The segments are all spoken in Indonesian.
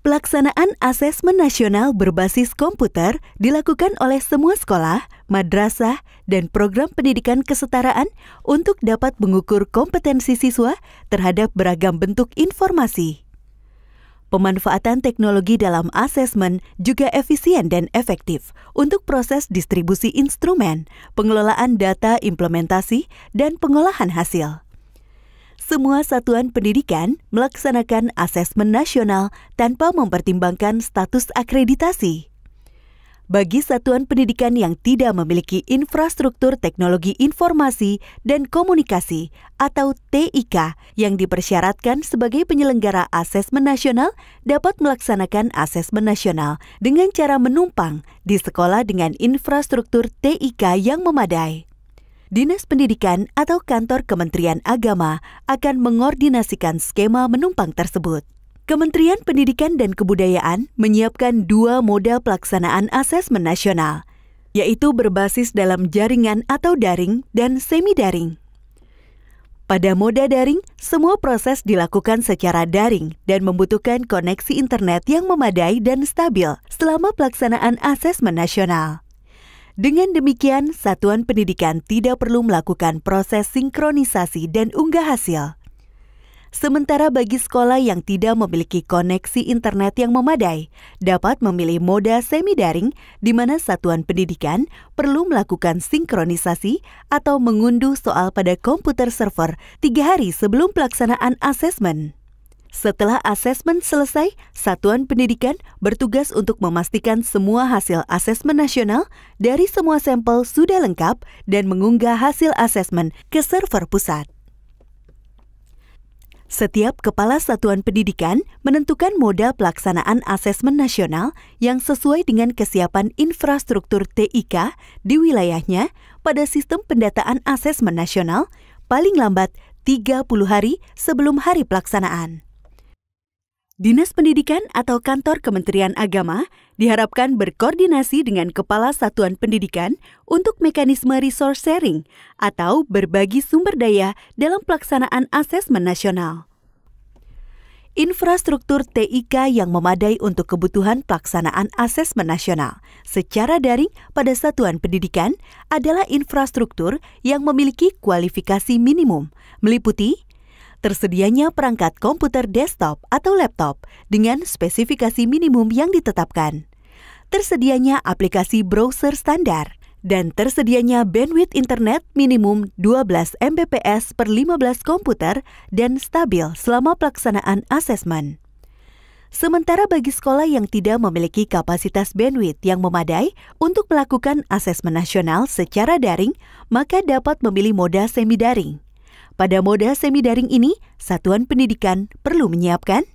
Pelaksanaan asesmen nasional berbasis komputer dilakukan oleh semua sekolah, madrasah, dan program pendidikan kesetaraan untuk dapat mengukur kompetensi siswa terhadap beragam bentuk informasi. Pemanfaatan teknologi dalam asesmen juga efisien dan efektif untuk proses distribusi instrumen, pengelolaan data implementasi, dan pengolahan hasil. Semua satuan pendidikan melaksanakan asesmen nasional tanpa mempertimbangkan status akreditasi. Bagi satuan pendidikan yang tidak memiliki infrastruktur teknologi informasi dan komunikasi atau TIK yang dipersyaratkan sebagai penyelenggara asesmen nasional dapat melaksanakan asesmen nasional dengan cara menumpang di sekolah dengan infrastruktur TIK yang memadai. Dinas Pendidikan atau Kantor Kementerian Agama akan mengordinasikan skema menumpang tersebut. Kementerian Pendidikan dan Kebudayaan menyiapkan 2 moda pelaksanaan asesmen nasional, yaitu berbasis dalam jaringan atau daring dan semi-daring. Pada moda daring, semua proses dilakukan secara daring dan membutuhkan koneksi internet yang memadai dan stabil selama pelaksanaan asesmen nasional. Dengan demikian, satuan pendidikan tidak perlu melakukan proses sinkronisasi dan unggah hasil. Sementara bagi sekolah yang tidak memiliki koneksi internet yang memadai, dapat memilih moda semi-daring di mana satuan pendidikan perlu melakukan sinkronisasi atau mengunduh soal pada komputer server 3 hari sebelum pelaksanaan asesmen. Setelah asesmen selesai, satuan pendidikan bertugas untuk memastikan semua hasil asesmen nasional dari semua sampel sudah lengkap dan mengunggah hasil asesmen ke server pusat. Setiap kepala satuan pendidikan menentukan moda pelaksanaan asesmen nasional yang sesuai dengan kesiapan infrastruktur TIK di wilayahnya pada sistem pendataan asesmen nasional paling lambat 30 hari sebelum hari pelaksanaan. Dinas Pendidikan atau Kantor Kementerian Agama diharapkan berkoordinasi dengan Kepala Satuan Pendidikan untuk mekanisme resource sharing atau berbagi sumber daya dalam pelaksanaan asesmen nasional. Infrastruktur TIK yang memadai untuk kebutuhan pelaksanaan asesmen nasional secara daring pada satuan pendidikan adalah infrastruktur yang memiliki kualifikasi minimum, meliputi tersedianya perangkat komputer desktop atau laptop dengan spesifikasi minimum yang ditetapkan, tersedianya aplikasi browser standar, dan tersedianya bandwidth internet minimum 12 Mbps per 15 komputer dan stabil selama pelaksanaan asesmen. Sementara bagi sekolah yang tidak memiliki kapasitas bandwidth yang memadai untuk melakukan asesmen nasional secara daring, maka dapat memilih moda semi-daring. Pada moda semi-daring ini, satuan pendidikan perlu menyiapkan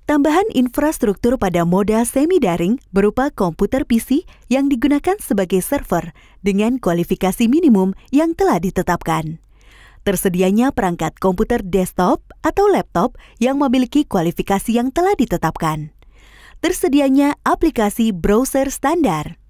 tambahan infrastruktur pada moda semi-daring berupa komputer PC yang digunakan sebagai server dengan kualifikasi minimum yang telah ditetapkan. Tersedianya perangkat komputer desktop atau laptop yang memiliki kualifikasi yang telah ditetapkan. Tersedianya aplikasi browser standar.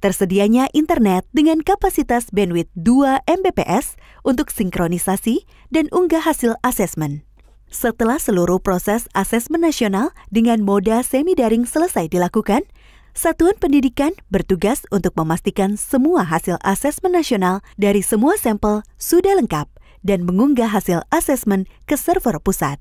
Tersedianya internet dengan kapasitas bandwidth 2 Mbps untuk sinkronisasi dan unggah hasil asesmen. Setelah seluruh proses asesmen nasional dengan moda semi-daring selesai dilakukan, satuan pendidikan bertugas untuk memastikan semua hasil asesmen nasional dari semua sampel sudah lengkap dan mengunggah hasil asesmen ke server pusat.